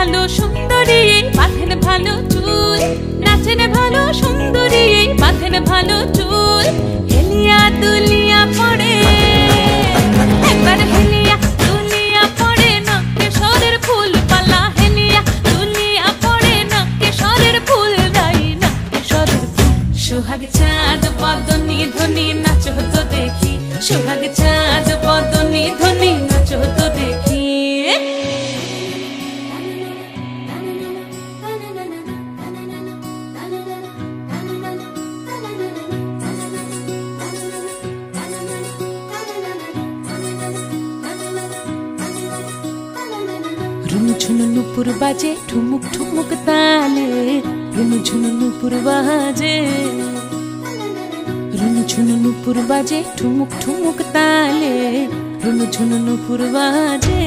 ভালো সুন্দরী বাঁধেন ভালো চুল, নাচেন ভালো সুন্দরী বাঁধেন ভালো চুল। হেলিয়া দুলিয়া পড়ে একবার হেলিয়া দুলিয়া পড়ে নকে সরের ফুল পালা। হেলিয়া দুলিয়া পড়ে নকে সরের ফুল গাই নকে সরের ফুল। সোহাগ চাঁদ বদনি ধ্বনি নাচ হতো দেখি, সোহাগ চাঁদ বদনি ধ্বনি নাচ হতো দেখি। ঝুনু নুপুর বাজে ঠুমুক ঠুমুক তালে, রুনু ঝুনু নুপুর বাজে, রুনু ঝুনু নুপুর বাজে ঠুমুক ঠুমুক তালে, রুনু ঝুনু নুপুর বাজে।